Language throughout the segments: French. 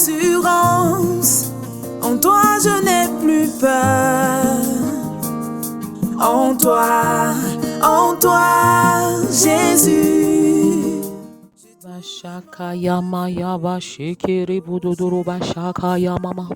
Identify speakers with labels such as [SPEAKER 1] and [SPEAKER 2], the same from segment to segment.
[SPEAKER 1] assurance. En toi je n'ai plus peur. En toi, Jésus.
[SPEAKER 2] Bashaka yama yaba shikiri bududuru bashaka yamama.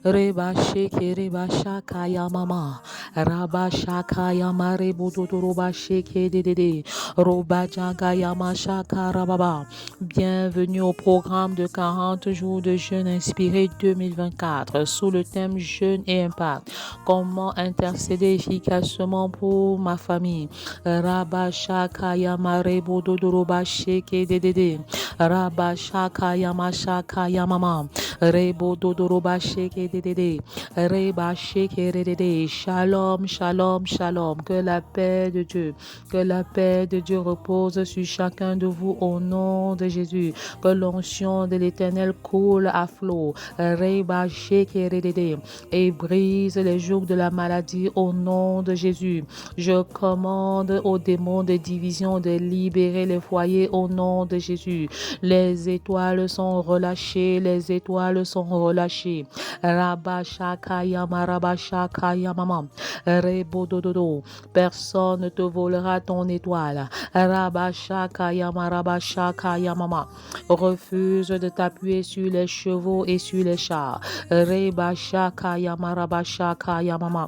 [SPEAKER 2] Reba shikiri bashaka yamama. Raba shaka yama rebududuru bashike dedede. Roba jaga yama shaka rababa. Bienvenue au programme de 40 jours de jeûne inspiré 2024 sous le thème jeûne et impact. Comment intercéder efficacement pour ma famille. Raba shaka yama rebududuru bashike dedede. Rabashaka yamashaka yamama rebo dodoroba sheke dedede reba sheke dedede. Shalom, shalom, shalom. Que la paix de Dieu repose sur chacun de vous au nom de Jésus. Que l'onction de l'Éternel coule à flot. Reba sheke dedede et brise les jougs de la maladie au nom de Jésus. Je commande aux démons de division de libérer les foyers au nom de Jésus. Les étoiles sont relâchées, les étoiles sont relâchées. Rabashaka yama rabashaka yamama. Rebodododo. Personne ne te volera ton étoile. Rabashaka yama rabashaka yamama. Refuse de t'appuyer sur les chevaux et sur les chars. Rebashaka yama rabashaka yamama.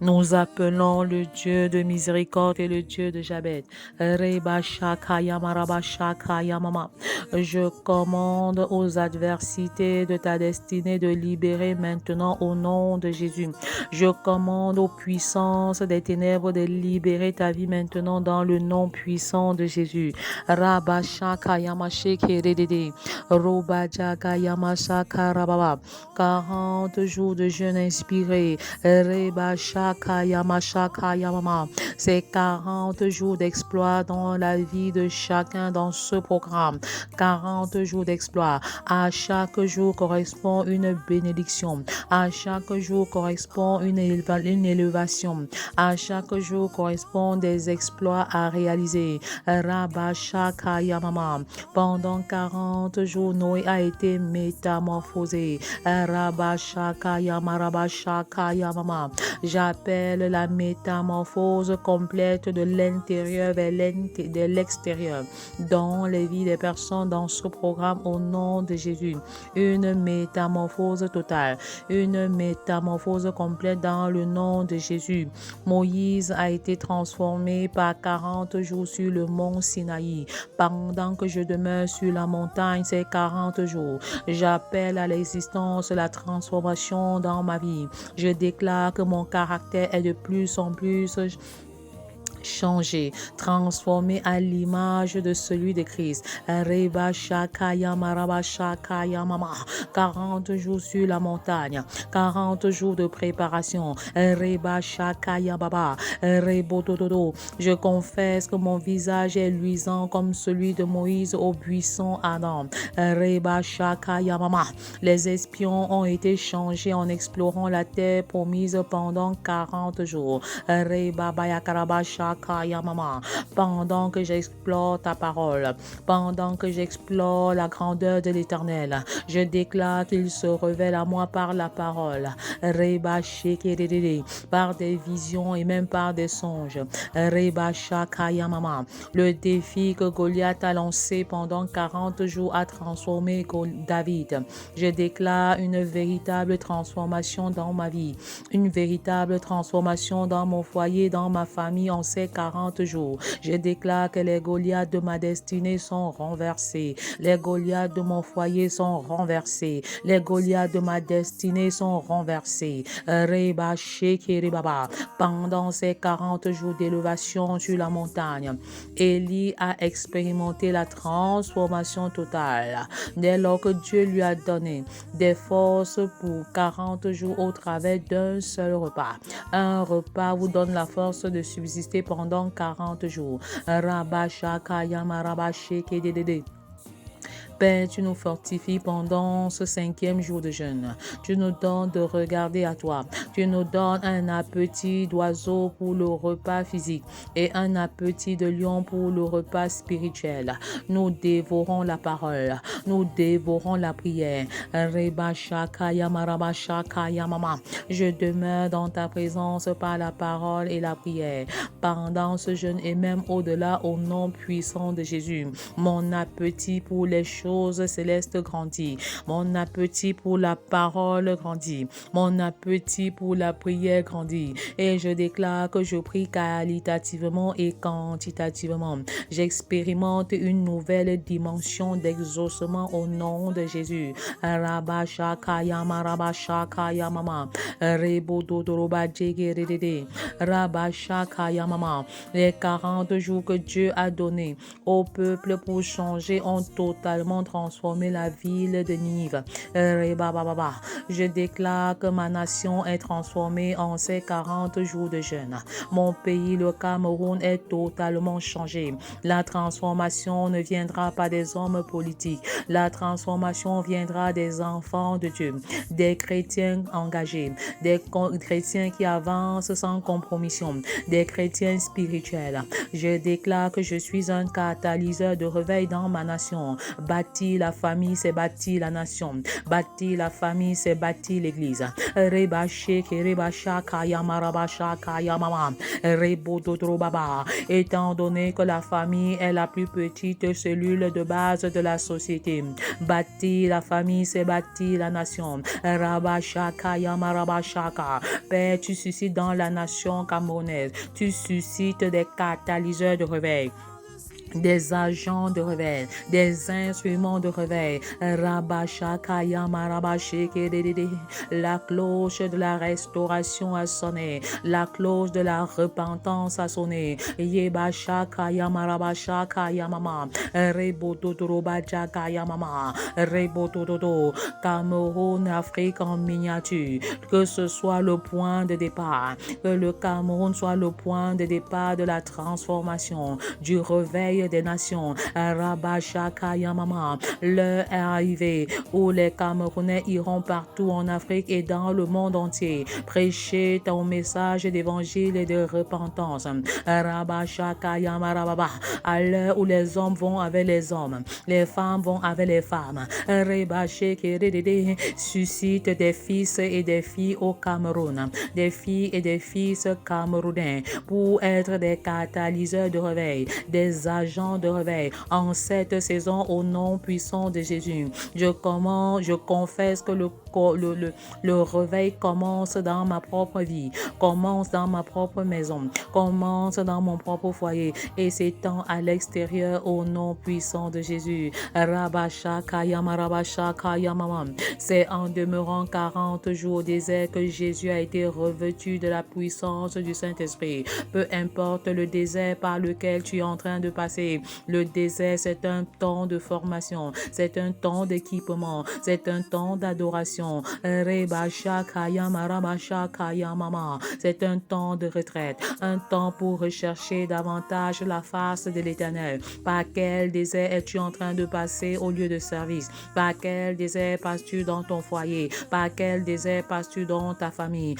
[SPEAKER 2] Nous appelons le Dieu de miséricorde et le Dieu de Jabez. Reba shaka yama raba shaka yamama. Je commande aux adversités de ta destinée de libérer maintenant au nom de Jésus. Je commande aux puissances des ténèbres de libérer ta vie maintenant dans le nom puissant de Jésus. Raba shaka yama sheke redede. Roba jaga yama shaka rababa. 40 jours de jeûne inspiré. Reba shaka yama shaka yamama. C'est 40 jours d'exploit dans la vie de chacun dans ce programme. 40 jours d'exploit. À chaque jour correspond une bénédiction. À chaque jour correspond une élévation. À chaque jour correspond des exploits à réaliser. Rabba shaka yamama. Pendant 40 jours, Noé a été métamorphosé. Rabba shaka yama rabba shaka yamama. J'appelle la métamorphose complète de l'intérieur vers l'extérieur dans les vies des personnes dans ce programme au nom de Jésus. Une métamorphose totale, une métamorphose complète dans le nom de Jésus. Moïse a été transformé par 40 jours sur le mont Sinaï. Pendant que je demeure sur la montagne ces 40 jours, j'appelle à l'existence la transformation dans ma vie. Je déclare que mon caractère est de plus en plus changé, transformé à l'image de celui de Christ. Reba shaka yama raba shaka yamama. 40 jours sur la montagne, 40 jours de préparation. Reba shaka yamaba. Rebodododo. Je confesse que mon visage est luisant comme celui de Moïse au buisson Adam. Reba shaka yamama. Les espions ont été changés en explorant la terre promise pendant 40 jours. Reba bayakaraba shaka yamama. Pendant que j'explore ta parole, pendant que j'explore la grandeur de l'Éternel, je déclare qu'il se révèle à moi par la parole, Reba shekerede, par des visions et même par des songes. Reba shaka yamama. Le défi que Goliath a lancé pendant 40 jours a transformé David. Je déclare une véritable transformation dans ma vie, une véritable transformation dans mon foyer, dans ma famille en ces 40 jours. Je déclare que les Goliaths de ma destinée sont renversés. Les Goliaths de mon foyer sont renversés. Les Goliaths de ma destinée sont renversés. Reba sheke baba. Pendant ces 40 jours d'élévation sur la montagne, Élie a expérimenté la transformation totale. Dès lors que Dieu lui a donné des forces pour 40 jours au travers d'un seul repas. Un repas vous donne la force de subsister pendant 40 jours. Rabba shaka yama rabba sheke dedede. Père, tu nous fortifies pendant ce 5e jour de jeûne. Tu nous donnes de regarder à toi. Tu nous donnes un appétit d'oiseau pour le repas physique et un appétit de lion pour le repas spirituel. Nous dévorons la parole. Nous dévorons la prière. Je demeure dans ta présence par la parole et la prière. Pendant ce jeûne et même au-delà, au nom puissant de Jésus, mon appétit pour les choses célestes grandit. Mon appétit pour la parole grandit. Mon appétit pour la prière grandit. Et je déclare que je prie qualitativement et quantitativement. J'expérimente une nouvelle dimension d'exaucement au nom de Jésus. Rabashakayama Rabashakayama Rebododoroba Djegerede Rabashakayama. Les 40 jours que Dieu a donnés au peuple pour changer ont totalement transformé la ville de Ninive. Je déclare que ma nation est transformée en ces 40 jours de jeûne. Mon pays, le Cameroun, est totalement changé. La transformation ne viendra pas des hommes politiques. La transformation viendra des enfants de Dieu, des chrétiens engagés, des chrétiens qui avancent sans compromission, des chrétiens spirituels. Je déclare que je suis un catalyseur de réveil dans ma nation. Bâtir la famille, c'est bâtir la nation. Bâtir la famille, c'est bâtir l'église. Étant donné que la famille est la plus petite cellule de base de la société, bâtir la famille, c'est bâtir la nation. Père, tu suscites dans la nation camerounaise, tu suscites des catalyseurs de réveil, des agents de réveil, des instruments de réveil. La cloche de la restauration a sonné. La cloche de la repentance a sonné. Cameroun, Afrique en miniature. Que ce soit le point de départ. Que le Cameroun soit le point de départ de la transformation, du réveil des nations. L'heure est arrivée où les Camerounais iront partout en Afrique et dans le monde entier prêcher ton message d'évangile et de repentance. À l'heure où les hommes vont avec les hommes, les femmes vont avec les femmes. Suscite des fils et des filles au Cameroun, des filles et des fils camerounais pour être des catalyseurs de réveil, des agents de réveil en cette saison au nom puissant de Jésus. Je confesse que le réveil commence dans ma propre vie, commence dans ma propre maison, commence dans mon propre foyer et s'étend à l'extérieur au nom puissant de Jésus. C'est en demeurant 40 jours au désert que Jésus a été revêtu de la puissance du Saint-Esprit. Peu importe le désert par lequel tu es en train de passer, le désert, c'est un temps de formation, c'est un temps d'équipement, c'est un temps d'adoration. C'est un temps de retraite, un temps pour rechercher davantage la face de l'Éternel. Par quel désert es-tu en train de passer au lieu de service? Par quel désert passes-tu dans ton foyer? Par quel désert passes-tu dans ta famille?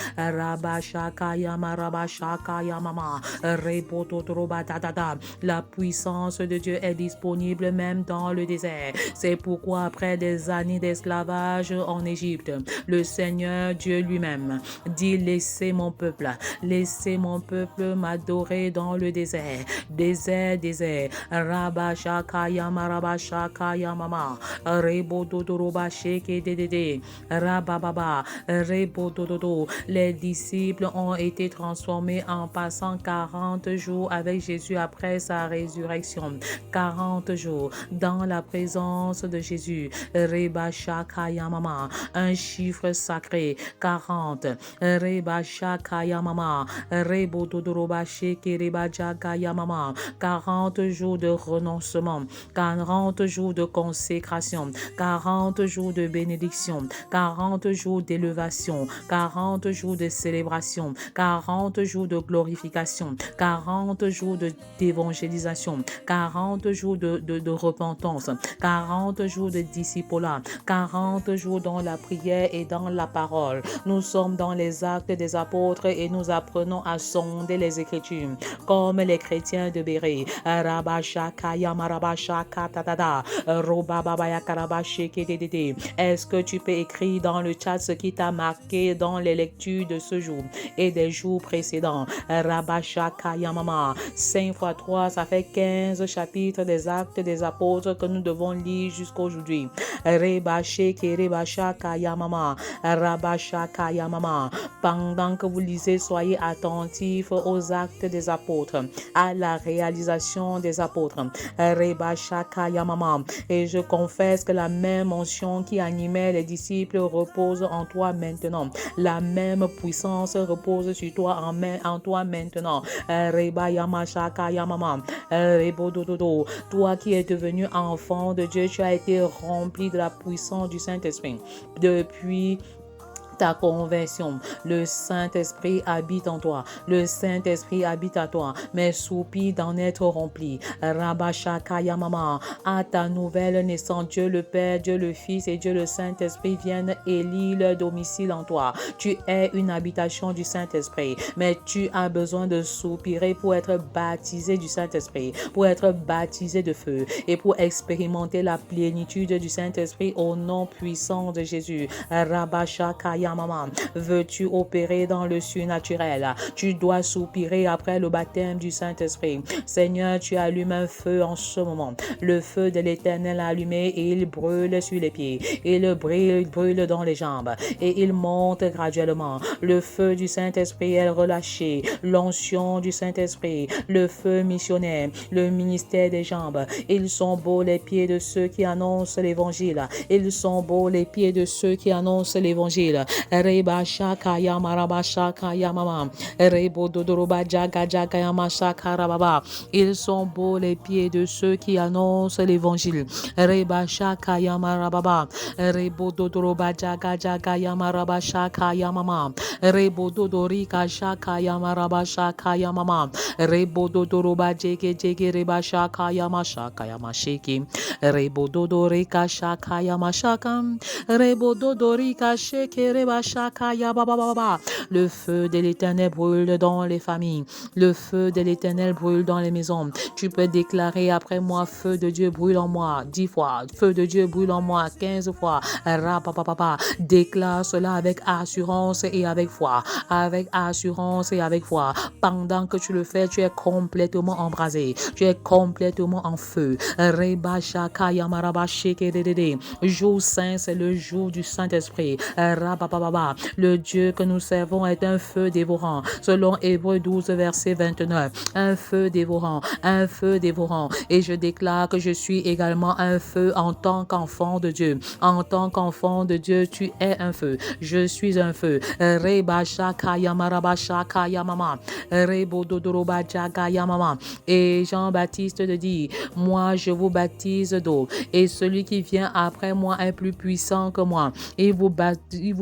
[SPEAKER 2] La puissance de Dieu est disponible même dans le désert. C'est pourquoi après des années d'esclavage en Égypte, le Seigneur Dieu lui-même dit: laissez mon peuple m'adorer dans le désert. Désert, désert. Rabashakayama Rabashakayama Rebododoroba Shekedede Rabababa Rebodododo. Les disciples ont été transformés en passant 40 jours avec Jésus après sa résurrection. 40 jours dans la présence de Jésus. Rebashakayama. un chiffre sacré, 40. Reba shakaya mama, rebo dodoroba sheke reba jagaya mama, 40 jours de renoncement, 40 jours de consécration, 40 jours de bénédiction, 40 jours d'élévation, 40 jours de célébration, 40 jours de glorification, 40 jours d'évangélisation, 40 jours de repentance, 40 jours de discipulat, 40 jours dans la prière et dans la parole. Nous sommes dans les actes des apôtres et nous apprenons à sonder les Écritures, comme les chrétiens de Béré. Est-ce que tu peux écrire dans le chat ce qui t'a marqué dans les lectures de ce jour et des jours précédents? 5 fois 3, ça fait 15 chapitres des actes des apôtres que nous devons lire jusqu'aujourd'hui. Pendant que vous lisez, soyez attentifs aux actes des apôtres, à la réalisation des apôtres. Et je confesse que la même onction qui animait les disciples repose en toi maintenant. La même puissance repose sur toi en toi maintenant. Toi qui es devenu enfant de Dieu, tu as été rempli de la puissance du Saint-Esprit. Depuis ta conversion, le Saint-Esprit habite en toi. Le Saint-Esprit habite à toi, mais soupire d'en être rempli. Rabashakayamama, à ta nouvelle naissance, Dieu le Père, Dieu le Fils et Dieu le Saint-Esprit viennent élire leur domicile en toi. Tu es une habitation du Saint-Esprit, mais tu as besoin de soupirer pour être baptisé du Saint-Esprit, pour être baptisé de feu et pour expérimenter la plénitude du Saint-Esprit au nom puissant de Jésus. Rabashakayamama. Veux-tu opérer dans le surnaturel? Tu dois soupirer après le baptême du Saint-Esprit. Seigneur, tu allumes un feu en ce moment. Le feu de l'Éternel allumé et il brûle sur les pieds. Il brûle dans les jambes et il monte graduellement. Le feu du Saint-Esprit est relâché. L'onction du Saint-Esprit, le feu missionnaire, le ministère des jambes. Ils sont beaux les pieds de ceux qui annoncent l'évangile. Ils sont beaux les pieds de ceux qui annoncent l'évangile. Reba shaka yama raba shaka yamama. Rebo dodoroba jaga jaga yama shaka rababa. Ils sont beaux les pieds de ceux qui annoncent l'évangile. Reba shaka yama rababa. Rebo dodoroba jaga jaga yama raba shaka yamama. Rebo dodorika shaka yama raba shaka yamama. Rebo dodoroba jege jege reba shaka yama shiki. Rebo dodorika shaka yama shaka. Rebo dodorika sheke. Le feu de l'Éternel brûle dans les familles. Le feu de l'Éternel brûle dans les maisons. Tu peux déclarer après moi, feu de Dieu brûle en moi 10 fois. Feu de Dieu brûle en moi 15 fois. Déclare cela avec assurance et avec foi. Avec assurance et avec foi. Pendant que tu le fais, tu es complètement embrasé. Tu es complètement en feu. Jour saint, c'est le jour du Saint-Esprit. Le Dieu que nous servons est un feu dévorant. Selon Hébreux 12, verset 29. Un feu dévorant, un feu dévorant. Et je déclare que je suis également un feu en tant qu'enfant de Dieu. En tant qu'enfant de Dieu, tu es un feu. Je suis un feu. Et Jean-Baptiste te dit, moi je vous baptise d'eau. Et celui qui vient après moi est plus puissant que moi. Il vous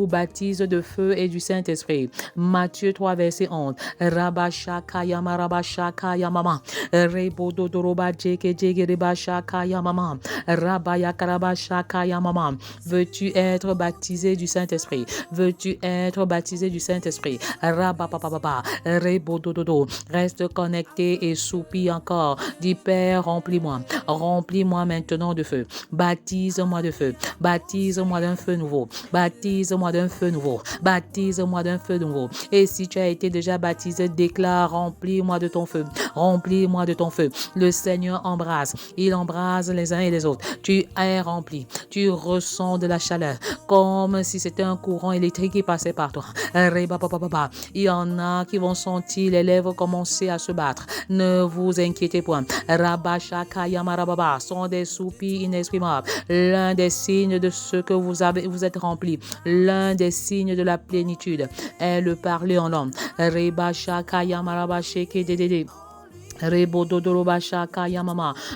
[SPEAKER 2] baptise de feu et du Saint-Esprit. Matthieu 3, verset 11. Rabashaka yama rabashaka yamama. Rebodo doroba jeke jeke rebashaka yamama. Rabayaka rabashaka yamama. Veux-tu être baptisé du Saint-Esprit? Veux-tu être baptisé du Saint-Esprit? Rabapapapa. Rebodo dodo. Reste connecté et soupire encore. Dis Père, remplis-moi. Remplis-moi maintenant de feu. Baptise-moi de feu. Baptise-moi d'un feu nouveau. Baptise-moi d'un feu nouveau. Baptise-moi d'un feu nouveau. Et si tu as été déjà baptisé, déclare, remplis-moi de ton feu. Remplis-moi de ton feu. Le Seigneur embrase. Il embrase les uns et les autres. Tu es rempli. Tu ressens de la chaleur. Comme si c'était un courant électrique qui passait par toi. Il y en a qui vont sentir les lèvres commencer à se battre. Ne vous inquiétez point. Rabashakayamarababa sont des soupirs inexprimables. L'un des signes de ce que vous êtes rempli. L'un des signes de la plénitude est le parler en langue. Rebashakayamarabasheke.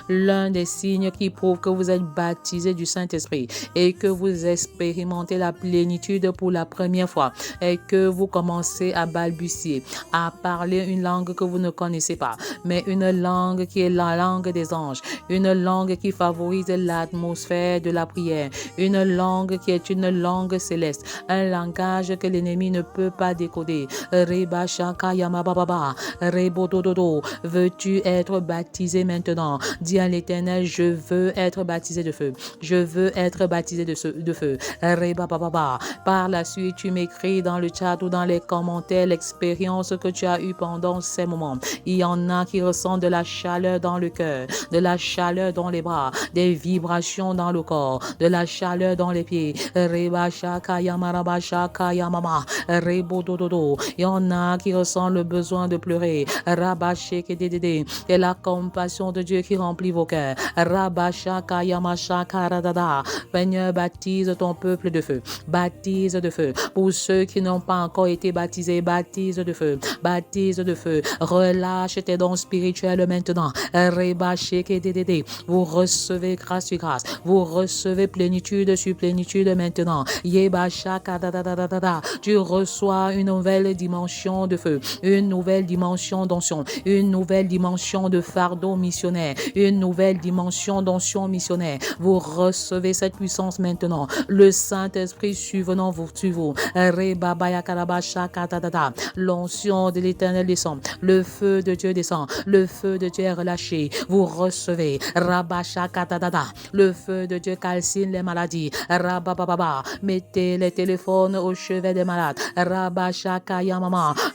[SPEAKER 2] L'un des signes qui prouve que vous êtes baptisé du Saint-Esprit et que vous expérimentez la plénitude pour la première fois et que vous commencez à balbutier, à parler une langue que vous ne connaissez pas, mais une langue qui est la langue des anges, une langue qui favorise l'atmosphère de la prière, une langue qui est une langue céleste, un langage que l'ennemi ne peut pas décoder. Veux-tu être baptisé maintenant? Dis à l'Éternel, je veux être baptisé de feu. Je veux être baptisé de feu. Par la suite, tu m'écris dans le chat ou dans les commentaires l'expérience que tu as eue pendant ces moments. Il y en a qui ressentent de la chaleur dans le cœur, de la chaleur dans les bras, des vibrations dans le corps, de la chaleur dans les pieds. Il y en a qui ressentent le besoin de pleurer. C'est la compassion de Dieu qui remplit vos cœurs. Seigneur, baptise ton peuple de feu. Baptise de feu. Pour ceux qui n'ont pas encore été baptisés, baptise de feu. Baptise de feu. Relâche tes dons spirituels maintenant. Vous recevez grâce sur grâce. Vous recevez plénitude sur plénitude maintenant. Tu reçois une nouvelle dimension de feu. Une nouvelle dimension d'onction. Une nouvelle dimension de fardeau missionnaire, une nouvelle dimension d'onction missionnaire. Vous recevez cette puissance maintenant. Le Saint-Esprit suivant vous. L'onction de l'Éternel descend. Le feu de Dieu descend. Le feu de Dieu est relâché. Vous recevez. Le feu de Dieu calcine les maladies. Mettez les téléphones au chevet des malades.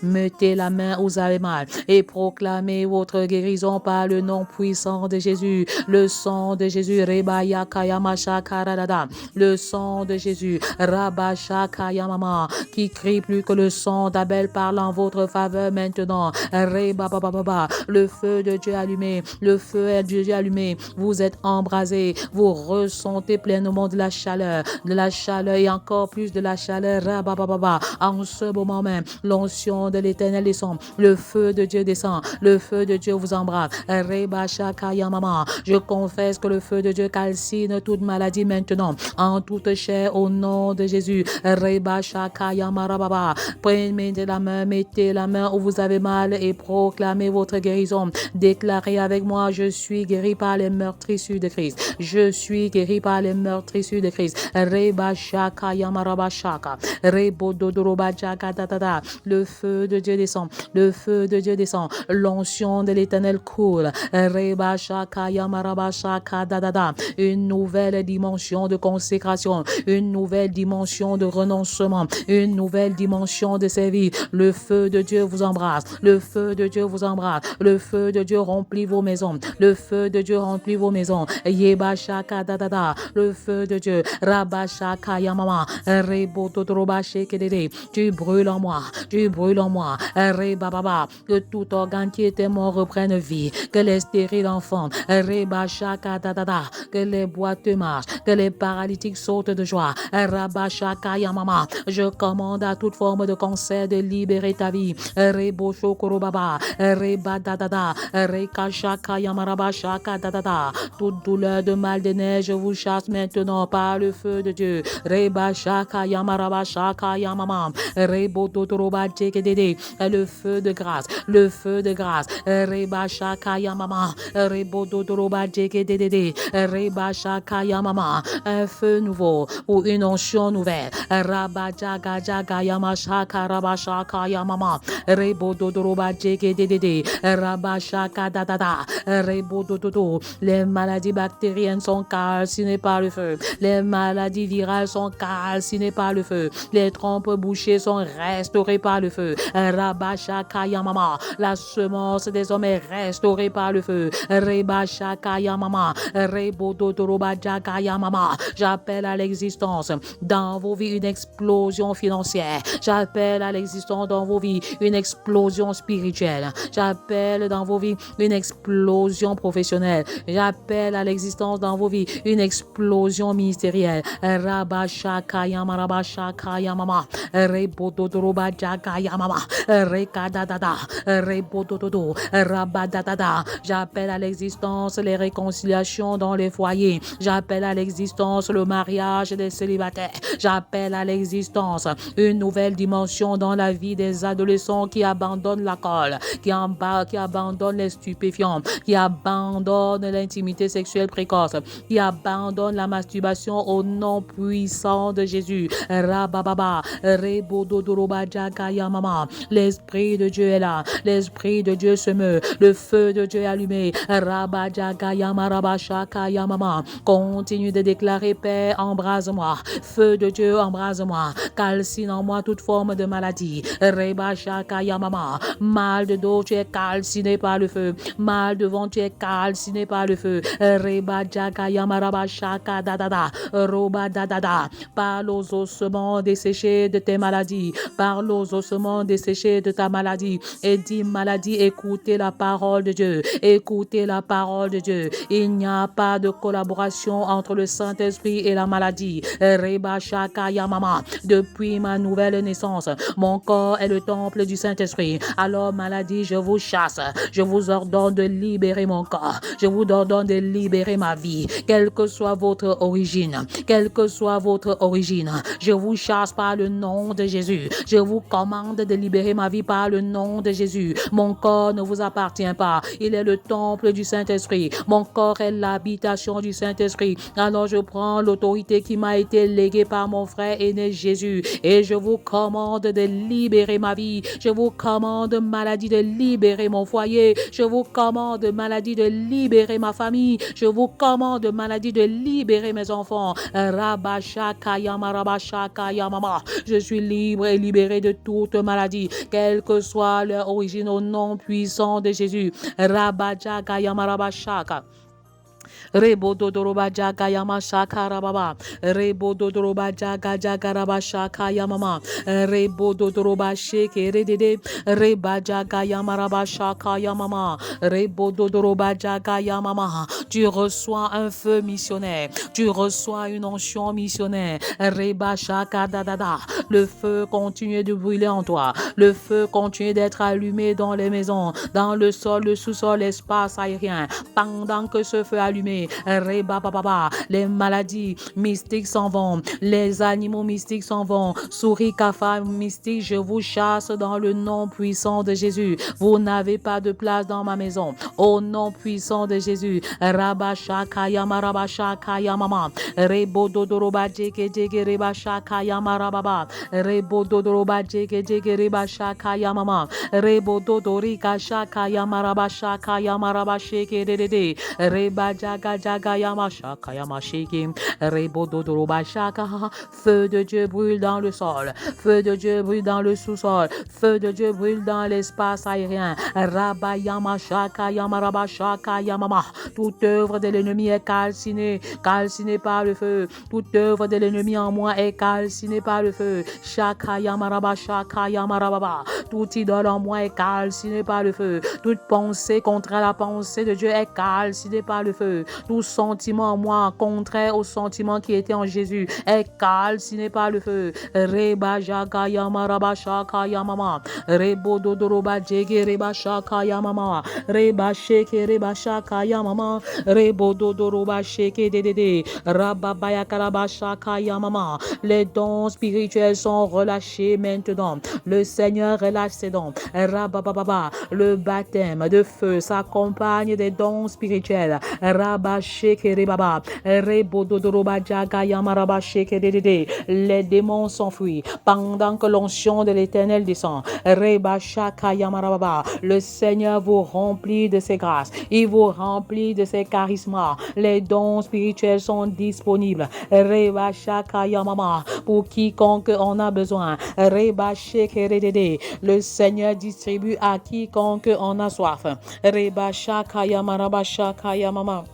[SPEAKER 2] Mettez la main où vous avez mal et proclamez votre guérison par le nom puissant de Jésus. Le sang de Jésus. Le sang de Jésus. Qui crie plus que le sang d'Abel parle en votre faveur maintenant. Le feu de Dieu allumé. Le feu de Dieu allumé. Vous êtes embrasés. Vous ressentez pleinement de la chaleur et encore plus de la chaleur. En ce moment même, l'onction de l'Éternel descend. Le feu de Dieu descend. Le feu de Dieu vous embrasse. Je confesse que le feu de Dieu calcine toute maladie maintenant. En toute chair au nom de Jésus. Mettez la main où vous avez mal et proclamez votre guérison. Déclarez avec moi, je suis guéri par les meurtrissures de Christ. Je suis guéri par les meurtrissures de Christ. Le feu de Dieu descend. Le feu de Dieu descend. L'onction de l'Éternel coule. Une nouvelle dimension de consécration. Une nouvelle dimension de renoncement. Une nouvelle dimension de servir. Le feu de Dieu vous embrasse. Le feu de Dieu vous embrasse. Le feu de Dieu remplit vos maisons. Le feu de Dieu remplit vos maisons. Le feu de Dieu. Tu brûles en moi. Tu brûles en moi. Que tout organe qui était mort reprenne vie. Que les stériles enfantent. Que les boiteux marchent. Que les paralytiques sautent de joie. Je commande à toute forme de cancer de libérer ta vie. Toute douleur de mal de neige, je vous chasse maintenant par le feu de Dieu. Le feu de grâce. Le feu de grâce. Reba Shakaya Mama, Rebododoroba Djegedede, Reba Shakaya Mama, un feu nouveau ou une onction nouvelle. Rabba Jaga Jaga Yama Shaka Rabba Shakaya Mama, Rebododoroba Djegedede, Rabba Shaka Dadada, Rebodododo. Les maladies bactériennes sont calcinées par le feu. Les maladies virales sont calcinées par le feu. Les trompes bouchées sont restaurées par le feu. Rabba Shakaya Mama, la semence des hommes est restaurée par le feu. Reba Shakaya Mama, Rebododoroba Jakaya Mama. J'appelle à l'existence dans vos vies une explosion financière. J'appelle à l'existence dans vos vies une explosion spirituelle. J'appelle dans vos vies une explosion professionnelle. J'appelle à l'existence dans vos vies une explosion ministérielle. Rabba Shakaya Maraba Shakaya Mama, Rebododoroba Jakaya Mama, Rekadadada, Rebodododo, Rabadadada. J'appelle à l'existence les réconciliations dans les foyers. J'appelle à l'existence le mariage des célibataires. J'appelle à l'existence une nouvelle dimension dans la vie des adolescents qui abandonnent l'alcool, qui abandonnent les stupéfiants, qui abandonnent l'intimité sexuelle précoce, qui abandonnent la masturbation au nom puissant de Jésus. Rabababa, Rebododoroba Jakaya Mama. L'Esprit de Dieu est là. L'Esprit de Dieu se meut. Le feu de Dieu est allumé. Rabba Jakaya Maraba Shakaya Mama. Continue de déclarer: Père, embrase-moi. Feu de Dieu, embrase-moi. Calcine en moi toute forme de maladie. Reba Shakaya Mama. Mal de dos, tu es calciné par le feu. Mal de ventre, tu es calciné par le feu. Reba Jakaya Maraba Shaka Dadada. Roba Dadada. Parle aux ossements desséchés de tes maladies. Parle aux ossements desséchés de ta maladie. Et dis: maladie, écoutez la parole de Dieu. Écoutez la parole de Dieu. Il n'y a pas de collaboration entre le Saint-Esprit et la maladie. Reba Shakaya Mama. Depuis ma nouvelle naissance, mon corps est le temple du Saint-Esprit. Alors maladie, je vous chasse. Je vous ordonne de libérer mon corps. Je vous ordonne de libérer ma vie. Quelle que soit votre origine, quelle que soit votre origine, je vous chasse par le nom de Jésus. Je vous commande de libérer ma vie par le nom de Jésus. Mon corps ne vous appartient pas. Il est le temple du Saint-Esprit. Mon corps est l'habitation du Saint-Esprit. Alors je prends l'autorité qui m'a été léguée par mon frère aîné Jésus et je vous commande de libérer ma vie. Je vous commande, maladie, de libérer mon foyer. Je vous commande, maladie, de libérer ma famille. Je vous commande, maladie, de libérer mes enfants. Rabba Shakaya Maraba Shakaya Mama. Je suis libre et libéré de toute maladie, quelle que soit leur origine, au nom puissant de Jésus. Rabba Jakaya Maraba Shaka. Rebododoroba Jaga Yama Shaka Rababa. Rebododoroba Jaga Jaga Raba Shaka Yamama. Rebododoroba Sheke Redede. Reba Jaga Yama Raba Shaka Yamama. Rebododoroba Jaga Yamama. Tu reçois un feu missionnaire. Tu reçois une onction missionnaire. Reba Shaka Dadada. Le feu continue de brûler en toi. Le feu continue d'être allumé dans les maisons, dans le sol, le sous-sol, l'espace aérien. Pendant que ce feu allumé, Reba Baba, les maladies mystiques s'en vont, les animaux mystiques s'en vont, souris, cafards mystiques, je vous chasse dans le nom puissant de Jésus. Vous n'avez pas de place dans ma maison. Au nom puissant de Jésus. Rabba Shakaya Maraba Shakaya Mama. Rebo Dodoroba Jeke Jeke Reba Shakaya Marababa. Rebo Dodoroba Jeke Jeke Reba Shakaya Mama. Rebo Dodorika Shakaya Maraba Shakaya Maraba Sheke Dede. Reba Jaga Jaga Yama Shakaya Mashiki. Rebo Dodoroba Shaka. Feu de Dieu brûle dans le sol. Feu de Dieu brûle dans le sous-sol. Feu de Dieu brûle dans l'espace aérien. Rabba Yama Shaka Yama Rabba Shaka Yamama. Toute œuvre de l'ennemi est calcinée, calcinée par le feu. Toute œuvre de l'ennemi en moi est calcinée par le feu. Shaka Yama Rabba Shaka Yama Rabba. Toute idole en moi est calcinée par le feu. Toute pensée contre la pensée de Dieu est calcinée par le feu. Tout sentiment en moi contraire au sentiment qui était en Jésus est calciné par le feu. Reba jaka yama raba shaka yamama. Rebo dodoroba jege reba shaka yamama. Reba sheke reba shaka yamama. Rebo dodoroba sheke dedede. Rababaya karaba shaka yamama. Les dons spirituels sont relâchés maintenant. Le Seigneur relâche ses dons. Rabababa. Le baptême de feu s'accompagne des dons spirituels. Rabba sheke rebaba. Rebo dodoroba jaga yama raba sheke dedede. Les démons s'enfuient pendant que l'onction de l'Éternel descend. Reba shaka yama rababa. Le Seigneur vous remplit de ses grâces. Il vous remplit de ses charismes. Les dons spirituels sont disponibles. Reba shaka yamama. Pour quiconque en a besoin. Reba sheke redede. Le Seigneur distribue à quiconque en a soif. Reba shaka yama raba shaka yamama.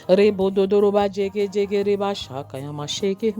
[SPEAKER 2] Rebo dodoroba jege jege reba shaka yama sheke.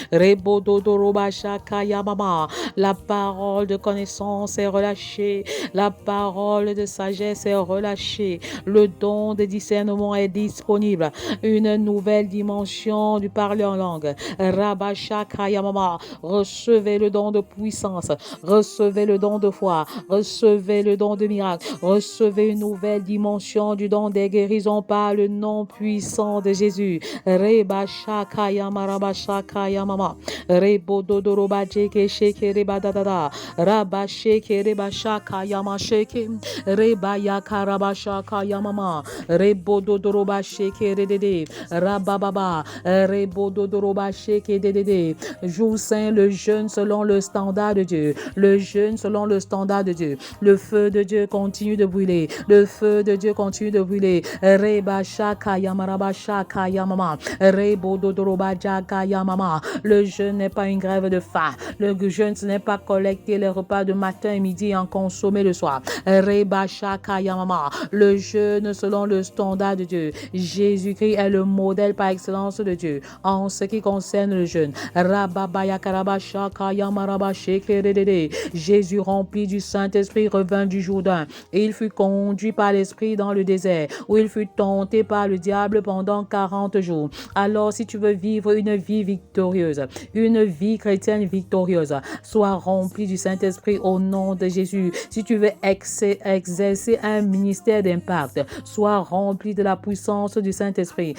[SPEAKER 2] Rebo dodoroba shaka yamama. La parole de connaissance est relâchée. La parole de sagesse est relâchée. Le don de discernement est disponible. Une nouvelle dimension du parler en langue. Rabba shaka yamama. Recevez le don de puissance. Recevez le don de foi. Recevez le don de miracle. Recevez une nouvelle dimension du don des guérisons par le nom puissant de Jésus. Reba shaka yama raba shaka yamama. Rebo dodoroba jeke sheke reba dadada. Raba sheke reba shaka yama sheke. Reba yaka raba shaka yamama. Rebo dodoroba sheke redede. Raba baba. Rebo dodoroba sheke dedede. Jour saint, le jeûne selon le standard de Dieu. Le jeûne selon le standard de Dieu. Le feu de Dieu continue de brûler. Le feu de Dieu continue de brûler. Reba shaka yama raba shaka yamama. Rebo dodoroba jaka yamama. Le jeûne n'est pas une grève de faim. Le jeûne, ce n'est pas collecter les repas de matin et midi et en consommer le soir. Reba shaka yamama. Le jeûne selon le standard de Dieu. Jésus-Christ est le modèle par excellence de Dieu en ce qui concerne le jeûne. Rababaya karaba shaka yamaraba shekerede. Jésus rempli du Saint-Esprit revint du Jourdain et il fut conduit par l'Esprit dans le désert où il fut tenté par le diable pendant 40 jours. Alors si tu veux vivre une vie victorieuse, une vie chrétienne victorieuse, sois rempli du Saint-Esprit au nom de Jésus. Si tu veux exercer un ministère d'impact, sois rempli de la puissance du Saint-Esprit.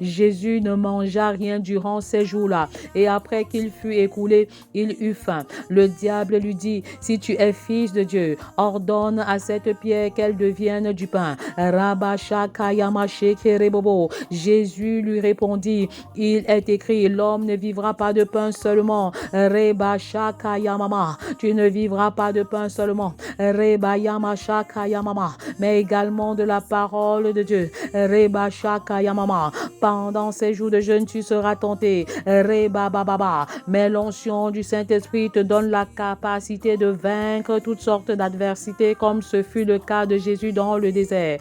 [SPEAKER 2] Jésus ne mangea rien durant ces jours-là et après qu'il fut écoulé, il eut faim. Le diable lui dit, si tu es fils de Dieu, ordonne à cette pierre qu'elle devienne du pain. Jésus lui répondit, il est écrit, l'homme ne vivra pas de pain seulement. Tu ne vivras pas de pain seulement, mais également de la parole de Dieu. Pendant ces jours de jeûne, tu seras tenté. Mais l'onction du Saint-Esprit te donne la capacité de vaincre toutes sortes d'adversités, comme ce fut le cas de Jésus dans le désert.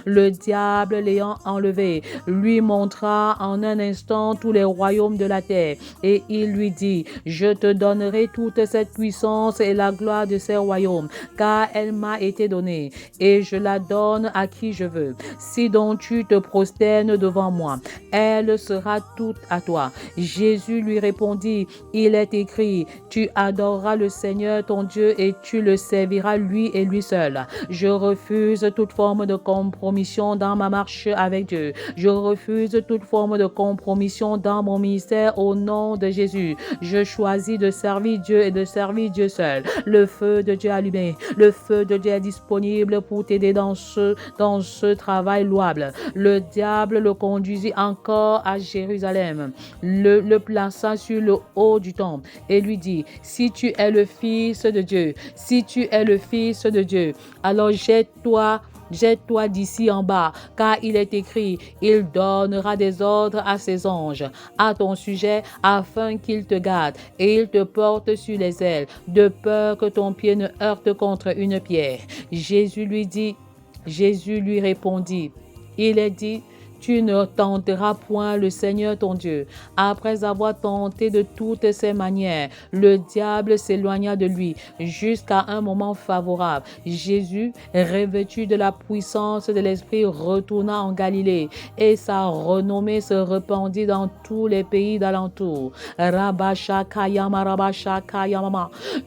[SPEAKER 2] Le diable l'ayant enlevé, lui montra en un instant tous les royaumes de la terre. Et il lui dit, je te donnerai toute cette puissance et la gloire de ces royaumes, car elle m'a été donnée, et je la donne à qui je veux. Si donc tu te prosternes devant moi, elle sera toute à toi. Jésus lui répondit, il est écrit, tu adoreras le Seigneur ton Dieu et tu le serviras lui et lui seul. Je refuse toute forme de compromission dans ma marche avec Dieu. Je refuse toute forme de compromission dans mon ministère au nom de Jésus. Je choisis de servir Dieu et de servir Dieu seul. Le feu de Dieu allumé, le feu de Dieu est disponible pour t'aider dans ce travail louable. Le diable le conduisit encore à Jérusalem, le plaça sur le haut du temple et lui dit, si tu es le Fils de Dieu, si tu es le Fils de Dieu, alors jette-toi d'ici en bas, car il est écrit, il donnera des ordres à ses anges à ton sujet, afin qu'ils te gardent, et ils te portent sur les ailes, de peur que ton pied ne heurte contre une pierre. Jésus lui répondit, il est dit, Tu ne tenteras point le Seigneur ton Dieu. Après avoir tenté de toutes ses manières, le diable s'éloigna de lui jusqu'à un moment favorable. Jésus, revêtu de la puissance de l'Esprit, retourna en Galilée et sa renommée se répandit dans tous les pays d'alentour.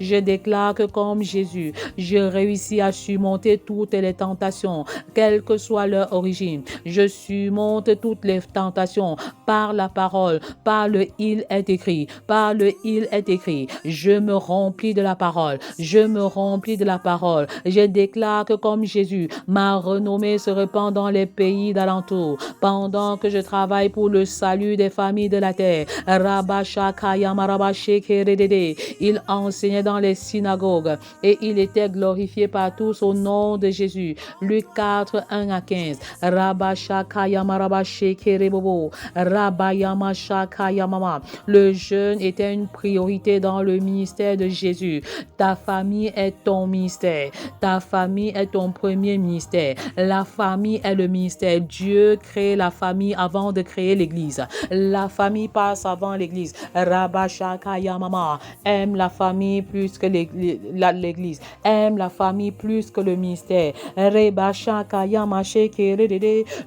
[SPEAKER 2] Je déclare que comme Jésus, je réussis à surmonter toutes les tentations, quelle que soit leur origine. Je surmonte toutes les tentations par la parole, par le il est écrit, par le il est écrit. Je me remplis de la parole, je me remplis de la parole. Je déclare que comme Jésus, ma renommée se répand dans les pays d'alentour. Pendant que je travaille pour le salut des familles de la terre, il enseignait dans les synagogues et il était glorifié par tous au nom de Jésus. Luc 4, 1 à 15. Le jeûne était une priorité dans le ministère de Jésus. Ta famille est ton ministère. Ta famille est ton premier ministère. La famille est le ministère. Dieu crée la famille avant de créer l'église. La famille passe avant l'église. Aime la famille plus que l'église. Aime la famille plus que le ministère.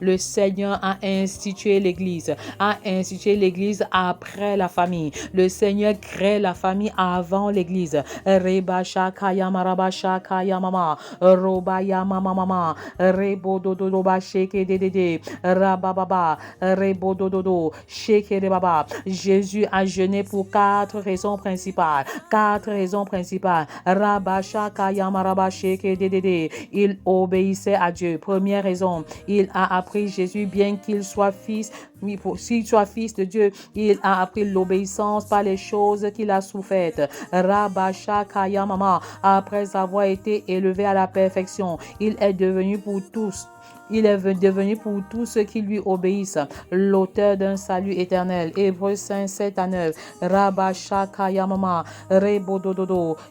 [SPEAKER 2] Le Seigneur a institué l'église. A institué l'église après la famille. Le Seigneur crée la famille avant l'église. Jésus a jeûné pour 4 raisons principales. 4 raisons principales. Il obéissait à Dieu. Première raison, il a appris Jésus bien qu'il soit fils. S'il soit fils de Dieu, il a appris l'obéissance par les choses qu'il a souffertes. Après avoir été élevé à la perfection, il est devenu pour tous. Il est devenu pour tous ceux qui lui obéissent l'auteur d'un salut éternel. Hébreux 5, 7 à 9.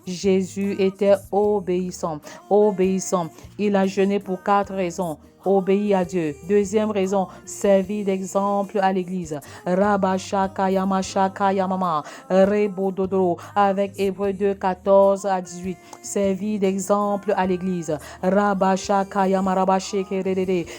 [SPEAKER 2] Jésus était obéissant. Obéissant. Il a jeûné pour 4 raisons. Obéir à Dieu. Deuxième raison, servir d'exemple à l'église. Avec Hébreux 2, 14 à 18. Servir d'exemple à l'église.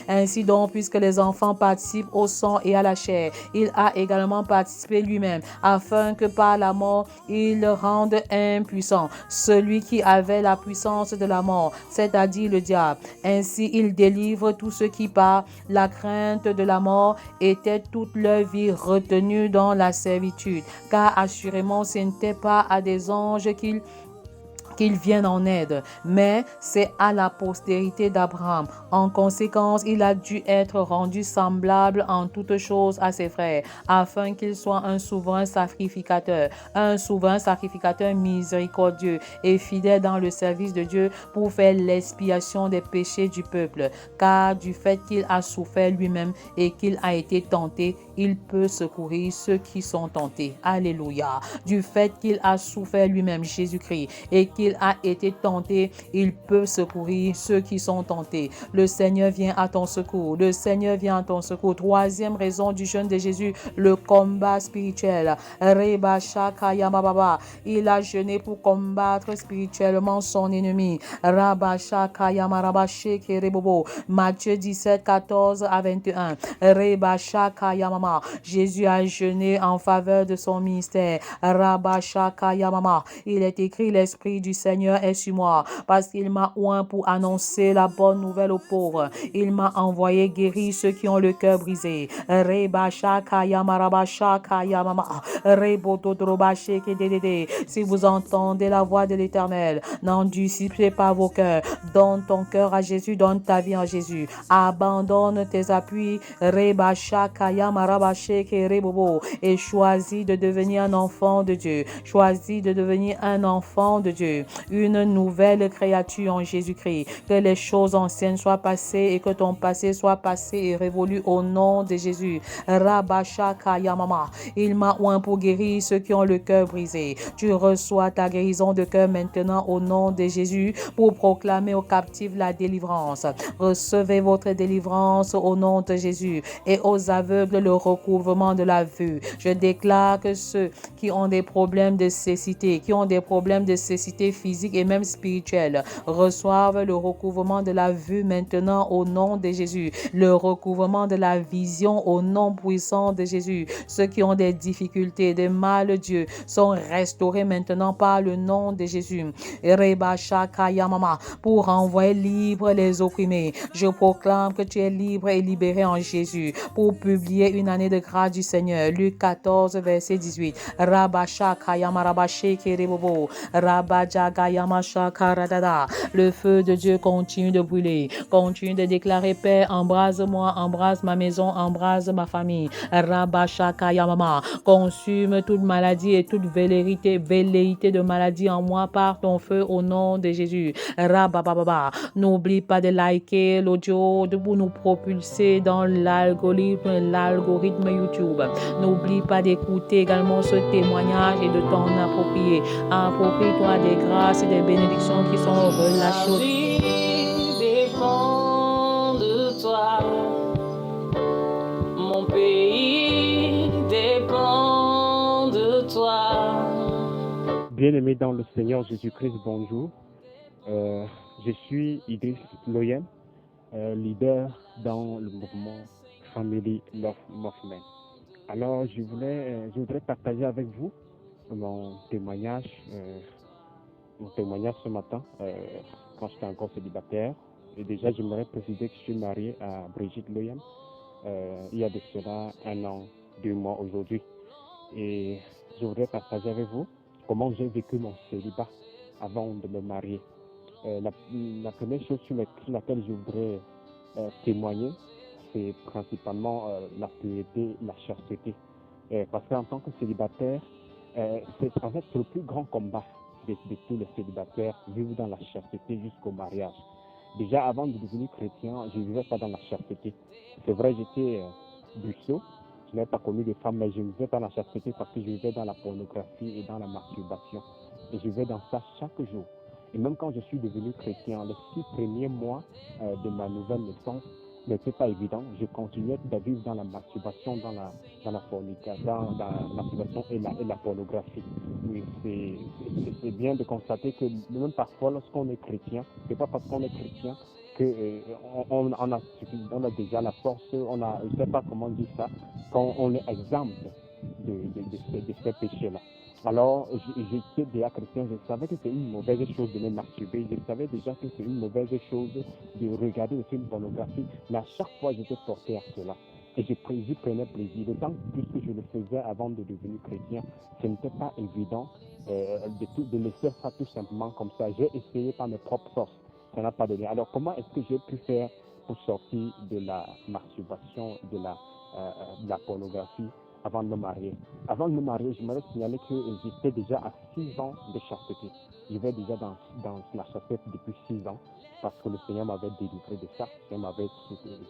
[SPEAKER 2] Ainsi donc, puisque les enfants participent au sang et à la chair, il a également participé lui-même, afin que par la mort, il le rende impuissant. Celui qui avait la puissance de la mort, c'est-à-dire le diable. Ainsi, il délivre tous ceux qui, par la crainte de la mort, étaient toute leur vie retenus dans la servitude. Car assurément, ce n'était pas à des anges qu'ils viennent en aide, mais c'est à la postérité d'Abraham. En conséquence, il a dû être rendu semblable en toutes choses à ses frères, afin qu'il soit un souverain sacrificateur miséricordieux et fidèle dans le service de Dieu pour faire l'expiation des péchés du peuple. Car du fait qu'il a souffert lui-même et qu'il a été tenté, il peut secourir ceux qui sont tentés. Alléluia. Du fait qu'il a souffert lui-même, Jésus-Christ, et qu'il a été tenté, il peut secourir ceux qui sont tentés. Le Seigneur vient à ton secours. Le Seigneur vient à ton secours. Troisième raison du jeûne de Jésus, le combat spirituel. Il a jeûné pour combattre spirituellement son ennemi. Matthieu 17, 14 à 21. Jésus a jeûné en faveur de son ministère. Il est écrit, l'Esprit du Seigneur est sur moi, parce qu'il m'a oint pour annoncer la bonne nouvelle aux pauvres. Il m'a envoyé guérir ceux qui ont le cœur brisé. Si vous entendez la voix de l'Éternel, n'endurcissez pas vos cœurs. Donne ton cœur à Jésus, donne ta vie à Jésus. Abandonne tes appuis et choisis de devenir un enfant de Dieu. Choisis de devenir un enfant de Dieu. Jésus, une nouvelle créature en Jésus-Christ. Que les choses anciennes soient passées et que ton passé soit passé et révolu au nom de Jésus. Rabashaka Yamama. Il m'a oint pour guérir ceux qui ont le cœur brisé. Tu reçois ta guérison de cœur maintenant au nom de Jésus pour proclamer aux captifs la délivrance. Recevez votre délivrance au nom de Jésus et aux aveugles le recouvrement de la vue. Je déclare que ceux qui ont des problèmes de cécité, physique et même spirituelle, reçoivent le recouvrement de la vue maintenant au nom de Jésus, le recouvrement de la vision au nom puissant de Jésus. Ceux qui ont des difficultés, des mal Dieu, sont restaurés maintenant par le nom de Jésus. Pour envoyer libre les opprimés, je proclame que tu es libre et libéré en Jésus pour publier une année de grâce du Seigneur. Luc 14, verset 18. Le feu de Dieu continue de brûler, continue de déclarer paix. Embrase-moi, embrase ma maison, embrase ma famille. Consume toute maladie et toute velléité de maladie en moi par ton feu au nom de Jésus. N'oublie pas de liker l'audio pour nous propulser dans l'algorithme YouTube. N'oublie pas d'écouter également ce témoignage et de t'en approprier. Approprie-toi des grâces et des bénédictions qui sont relâchées.
[SPEAKER 3] Ma vie dépend de toi. Mon pays dépend de toi.
[SPEAKER 4] Bien-aimés dans le Seigneur Jésus-Christ, bonjour. Je suis Idriss Loyen, leader dans le mouvement Family Love Movement. Alors, je voudrais partager avec vous mon témoignage ce matin, quand j'étais encore célibataire. Et déjà, j'aimerais préciser que je suis marié à Brigitte Loyen. Il y a de cela 1 an, 2 mois aujourd'hui. Et je voudrais partager avec vous comment j'ai vécu mon célibat avant de me marier. La première chose sur laquelle je voudrais témoigner, c'est principalement la pureté, la chasteté. Parce qu'en tant que célibataire, c'est en fait le plus grand combat de tous les célibataires, vivre dans la chasteté jusqu'au mariage. Déjà avant de devenir chrétien, je ne vivais pas dans la chasteté. C'est vrai, j'étais buisseau, je n'avais pas connu de femme, mais je vivais dans la chasteté parce que je vivais dans la pornographie et dans la masturbation. Et je vivais dans ça chaque jour. Et même quand je suis devenu chrétien, les 6 premiers mois de ma nouvelle naissance n'était pas évident. Je continuais à vivre dans la masturbation, dans la fornication, dans la masturbation et la pornographie. Oui, c'est bien de constater que même parfois, lorsqu'on est chrétien, c'est pas parce qu'on est chrétien que on a déjà la force, je ne sais pas comment dire ça, qu'on est exempt de ces péchés-là. Alors, j'étais déjà chrétien, je savais que c'est une mauvaise chose de me masturber, je savais déjà que c'est une mauvaise chose de regarder des films pornographiques, mais à chaque fois, j'étais porté à cela. Et j'y prenais plaisir. D'autant plus que je le faisais avant de devenir chrétien, ce n'était pas évident de laisser ça tout simplement comme ça. J'ai essayé par mes propres forces, ça n'a pas donné. Alors, comment est-ce que j'ai pu faire pour sortir de la masturbation, de la pornographie avant de me marier? Avant de me marier, je m'avais signalé que j'étais déjà à 6 ans de chasteté. Je vais déjà dans la chasteté depuis 6 ans parce que le Seigneur m'avait délivré de ça, le Seigneur m'avait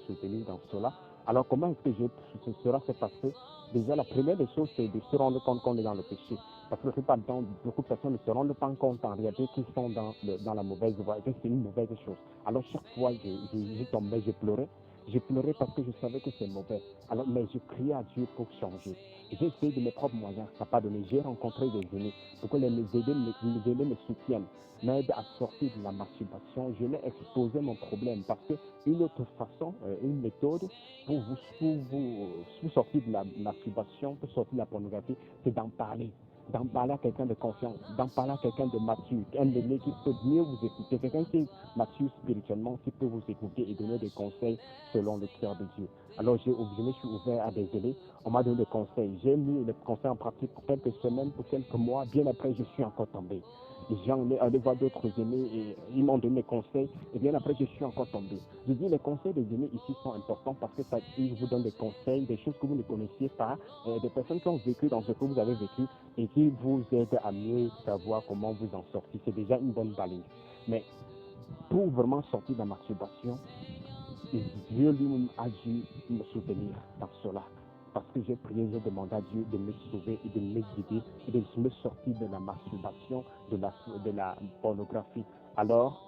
[SPEAKER 4] soutenu dans cela. Alors comment est-ce que cela s'est passé? Déjà, la première des choses, c'est de se rendre compte qu'on est dans le péché. Parce que la plupart du temps, beaucoup de personnes ne se rendent pas compte en réalité qu'ils sont dans la mauvaise voie et que c'est une mauvaise chose. Alors chaque fois, je tombais, je pleurais. J'ai pleuré parce que je savais que c'est mauvais. Alors, mais je criais à Dieu pour changer. J'ai essayé de mes propres moyens, ça n'a pas donné. J'ai rencontré des amis pour que les aînés me soutiennent, m'aident à sortir de la masturbation. Je leur ai exposé mon problème parce qu'une autre façon, une méthode pour vous sortir de la masturbation, pour sortir de la pornographie, c'est d'en parler à quelqu'un de confiance, d'en parler à quelqu'un de mature, un aîné qui peut mieux vous écouter, quelqu'un qui est mature spirituellement, qui peut vous écouter et donner des conseils selon le cœur de Dieu. Alors je me suis ouvert à des aînés, on m'a donné des conseils, j'ai mis les conseils en pratique pour quelques semaines, pour quelques mois, bien après je suis encore tombé. j'en ai allé voir d'autres aînés et ils m'ont donné des conseils. Et bien après, je suis encore tombé. Je dis, les conseils des aînés ici sont importants parce que ça, ils vous donnent des conseils, des choses que vous ne connaissiez pas, des personnes qui ont vécu dans ce que vous avez vécu et qui vous aident à mieux savoir comment vous en sortir. C'est déjà une bonne balise. Mais pour vraiment sortir de la masturbation, Dieu lui-même a dû me soutenir dans cela. Parce que j'ai prié, j'ai demandé à Dieu de me sauver et de me guider et de me sortir de la masturbation, de la pornographie. Alors,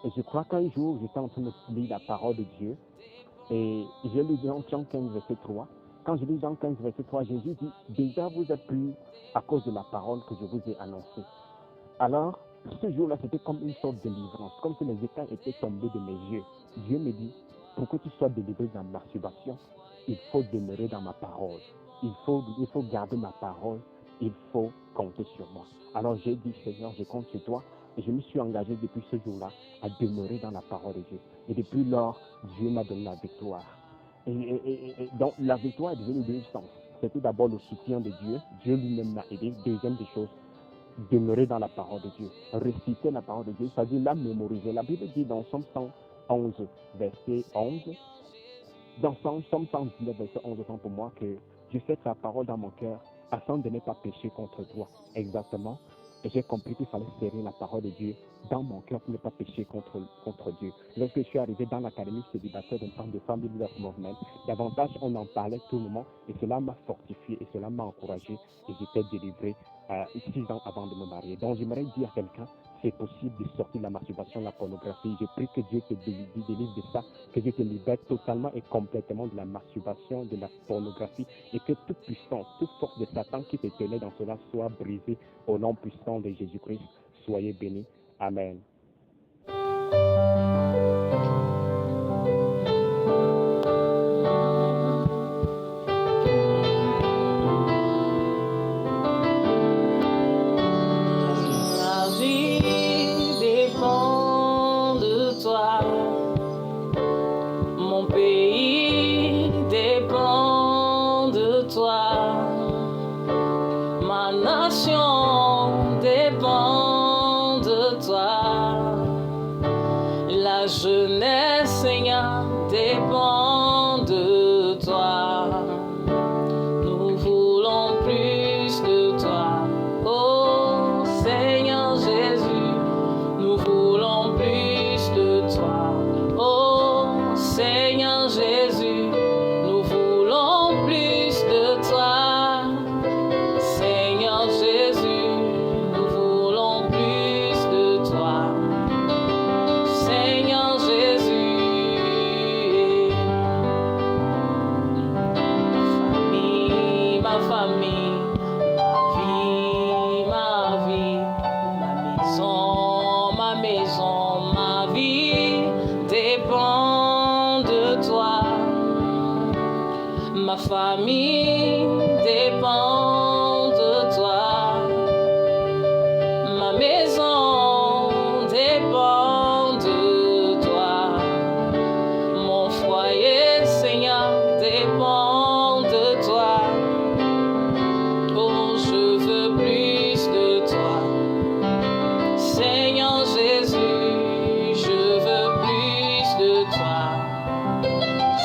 [SPEAKER 4] je crois qu'un jour, j'étais en train de lire la parole de Dieu et je lis dans Jean 15, verset 3. Quand je lis Jean 15, verset 3, Jésus dit, déjà vous êtes purs à cause de la parole que je vous ai annoncée. Alors, ce jour-là, c'était comme une sorte de délivrance, comme si les écailles étaient tombés de mes yeux. Dieu me dit, pour que tu sois délivré de la masturbation, il faut demeurer dans ma parole. Il faut garder ma parole. Il faut compter sur moi. Alors j'ai dit, Seigneur, je compte sur toi. Et je me suis engagé depuis ce jour-là à demeurer dans la parole de Dieu. Et depuis lors, Dieu m'a donné la victoire. Et donc la victoire est devenue deux sens. C'était d'abord le soutien de Dieu. Dieu lui-même m'a aidé. Deuxième des choses, demeurer dans la parole de Dieu. Réciter la parole de Dieu, c'est-à-dire la mémoriser. La Bible dit dans Somme 111, verset 11, dans Somme 119, verset 11, pour moi que je fais ta parole dans mon cœur afin de ne pas pécher contre toi. Exactement. Et j'ai compris qu'il fallait serrer la parole de Dieu dans mon cœur pour ne pas pécher contre Dieu. Lorsque je suis arrivé dans l'académie célibataire d'un temps de Family Love Movement, davantage on en parlait tout le monde et cela m'a fortifié et cela m'a encouragé et j'étais délivré 6 ans avant de me marier. Donc j'aimerais dire à quelqu'un, c'est possible de sortir de la masturbation, de la pornographie. Je prie que Dieu te délivre de ça, que Dieu te libère totalement et complètement de la masturbation, de la pornographie et que toute puissance, toute force de Satan qui te tenait dans cela soit brisée au nom puissant de Jésus-Christ. Soyez bénis. Amen.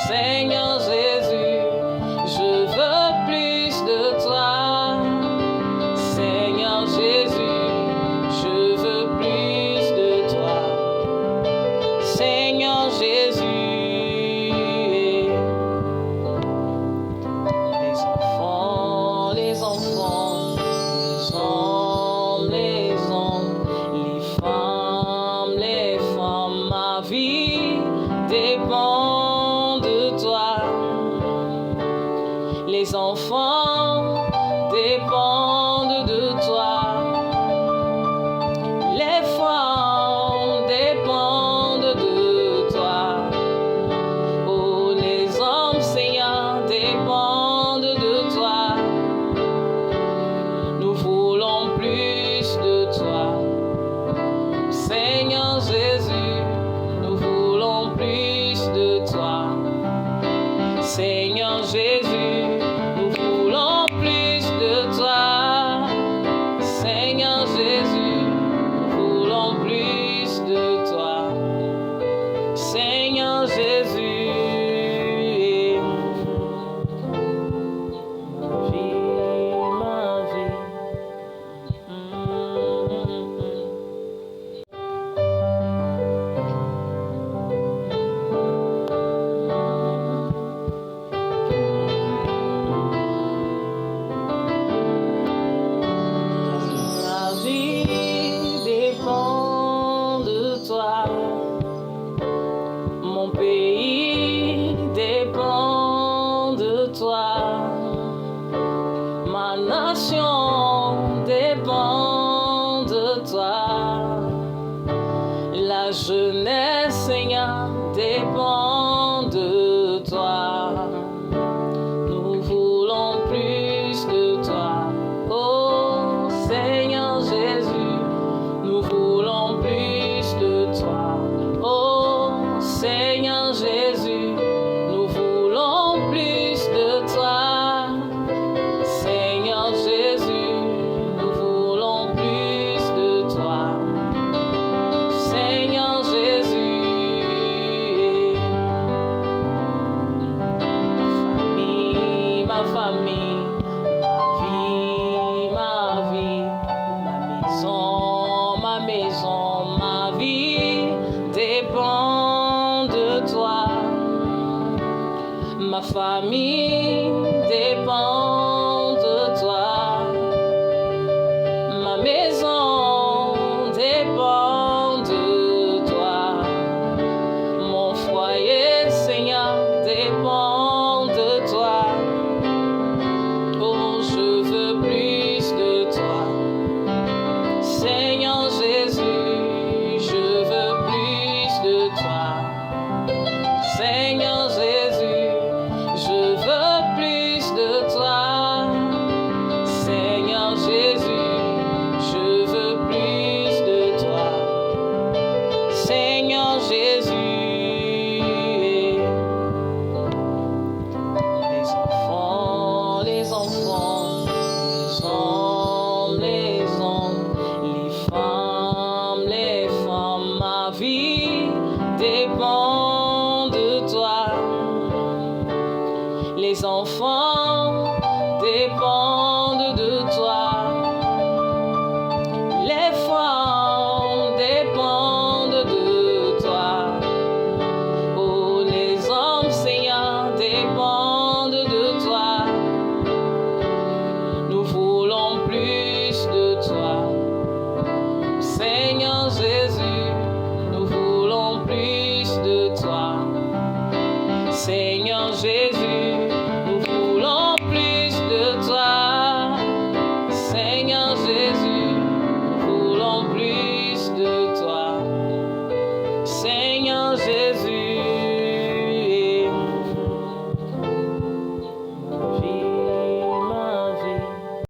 [SPEAKER 3] Seigneur Jésus, je veux plus de toi. ma famille dépend